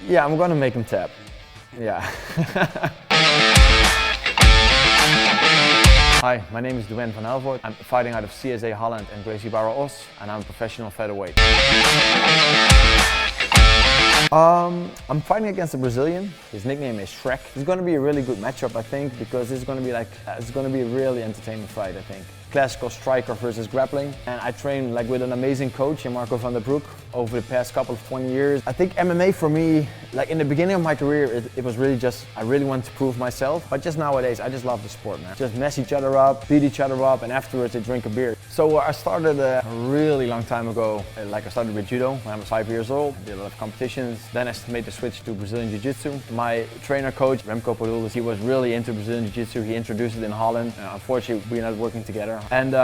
Yeah, I'm gonna make him tap. Yeah. Hi, my name is Duane van Helvoirt. I'm fighting out of CSA Holland and Gracie Barra Os, and I'm a professional featherweight. I'm fighting against a Brazilian. His nickname is Shrek. It's going to be a really good matchup, I think, because it's going to be a really entertaining fight, I think. Classical striker versus grappling. And I train with an amazing coach, Marco van der Broek, over the past couple of 20 years. I think MMA for me, in the beginning of my career, it was really just, I really wanted to prove myself. But just nowadays, I just love the sport, man. Just mess each other up, beat each other up, and afterwards they drink a beer. So I started a really long time ago. I started with judo when I was 5 years old. Did a lot of competitions. Then I made the switch to Brazilian Jiu-Jitsu. My trainer coach, Remco Podolus, he was really into Brazilian Jiu-Jitsu. He introduced it in Holland. Unfortunately, we're not working together. And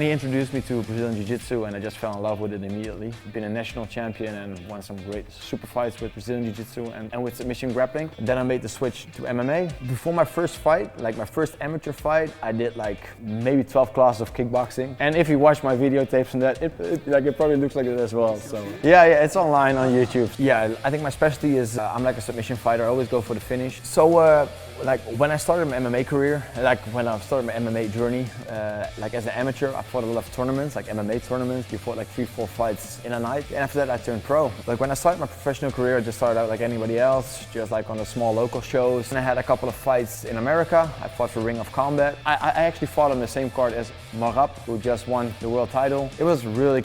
he introduced me to Brazilian Jiu-Jitsu, and I just fell in love with it immediately. Been a national champion and won some great super fights with Brazilian Jiu-Jitsu and with submission grappling. Then I made the switch to MMA. Before my first fight, my first amateur fight, I did maybe 12 classes of kickboxing. And if you watch my videotapes and that, it probably looks like it as well. So yeah, it's online on YouTube. Yeah, I think my specialty is I'm a submission fighter. I always go for the finish. So when I started my MMA career, when I started my MMA journey, as an amateur, I fought a lot of tournaments, MMA tournaments. You fought 3-4 fights in a night. And after that, I turned pro. When I started my professional career, I just started out like anybody else, just on the small local shows. And I had a couple of fights in America. I fought for Ring of Combat. I actually fought on the same card as Marab, who just won the world title. It was really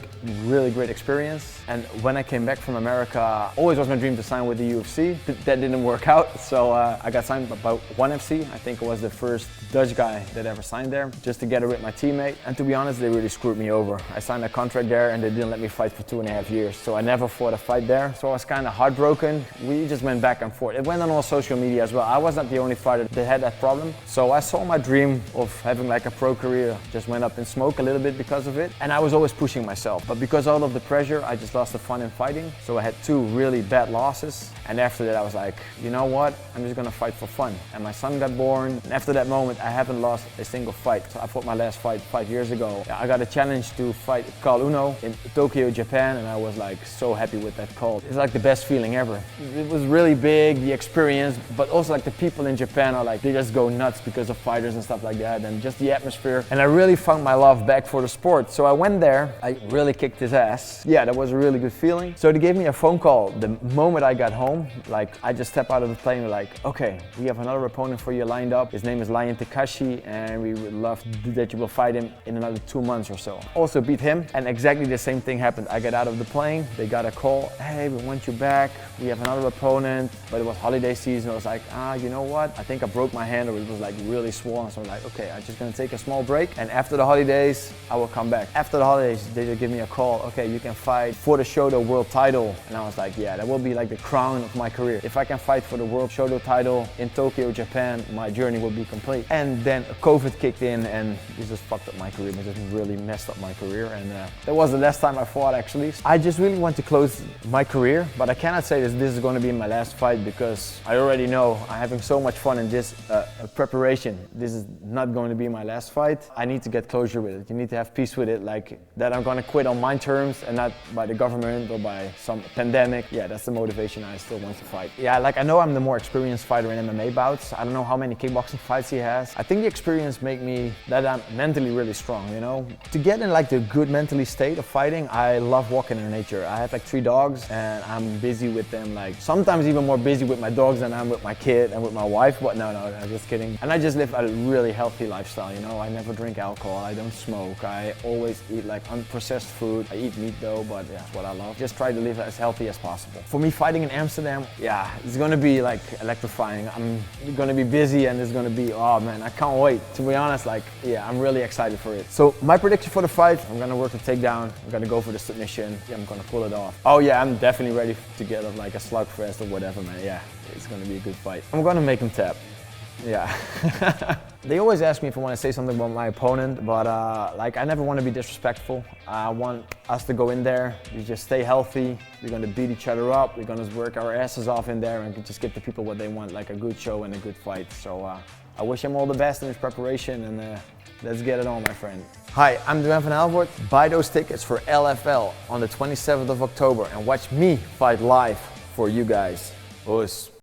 great experience. And when I came back from America, always was my dream to sign with the UFC. That didn't work out, so I got signed by ONE FC. I think I was the first Dutch guy that ever signed there, just together with my teammate. And to be honest, they really screwed me over. I signed a contract there and they didn't let me fight for 2.5 years. So I never fought a fight there. So I was kind of heartbroken. We just went back and forth. It went on all social media as well. I was not the only fighter that had that problem. So I saw my dream of having a pro career just went up in smoke a little bit because of it. And I was always pushing myself. But because of all of the pressure, I just lost the fun in fighting. So I had 2 really bad losses. And after that, I was like, you know what? I'm just gonna fight for fun. And my son got born. And after that moment, I haven't lost a single fight. So I fought my last fight 5 years ago. I got a challenge to fight Carl Uno in Tokyo, Japan. And I was so happy with that call. It's the best feeling ever. It was really big, the experience, but also the people in Japan are they just go nuts because of fighters and stuff like that. And just the atmosphere. And I really found my love back for the sport. So I went there, I really kicked his ass. Yeah, that was a really good feeling. So they gave me a phone call the moment I got home. I just stepped out of the plane okay, we have another opponent for you lined up. His name is Lion Takashi, and we would love that you will fight him in another 2 months or so. Also beat him, and exactly the same thing happened. I got out of the plane, they got a call, hey, we want you back, we have another opponent, but it was holiday season. I was you know what, I think I broke my hand, or it was really swollen, so I'm okay, I'm just gonna take a small break, and after the holidays, I will come back. After the holidays, they just give me a call, okay, you can fight for the Shoto world title, and I was yeah, that will be the crown of my career. If I can fight for the world Shoto title in Tokyo, Japan, my journey will be complete. And then COVID kicked in, and it just fucked up my career. It just really messed up my career, and that was the last time I fought, actually. I just really want to close my career, but I cannot say this is going to be my last fight, because I already know I'm having so much fun in this preparation. This is not going to be my last fight. I need to get closure with it. You need to have peace with it, that I'm going to quit on my terms and not by the government or by some pandemic. Yeah, that's the motivation I still want to fight. Yeah, I know I'm the more experienced fighter in MMA bouts. I don't know how many kickboxing fights he has. I think the experience make me that I'm mentally really strong, you know? To get in the good mentally state of fighting, I love walking in nature. I have 3 dogs, and I'm busy with them, sometimes even more busy with my dogs than I'm with my kid and with my wife, but no, I'm just kidding. And I just live a really healthy lifestyle, you know? I never drink alcohol, I don't smoke, I always eat unprocessed food. I eat meat though, but yeah, that's what I love. Just try to live as healthy as possible. For me, fighting in Amsterdam, yeah, it's gonna be electrifying. I'm gonna be busy, and it's gonna be, oh man, I can't wait. To be honest, yeah, I'm really excited for it. So my prediction for the fight, I'm gonna work the takedown, I'm gonna go for the submission, yeah, I'm gonna pull it off. Oh yeah, I'm definitely ready to get up a slugfest or whatever, man. Yeah, it's gonna be a good fight. I'm gonna make him tap. Yeah. They always ask me if I want to say something about my opponent, but I never want to be disrespectful. I want us to go in there, we just stay healthy, we're going to beat each other up, we're going to work our asses off in there and just give the people what they want, a good show and a good fight. So I wish him all the best in his preparation, and let's get it on, my friend. Hi, I'm Duane van Helvoirt. Buy those tickets for LFL on the 27th of October and watch me fight live for you guys. Os.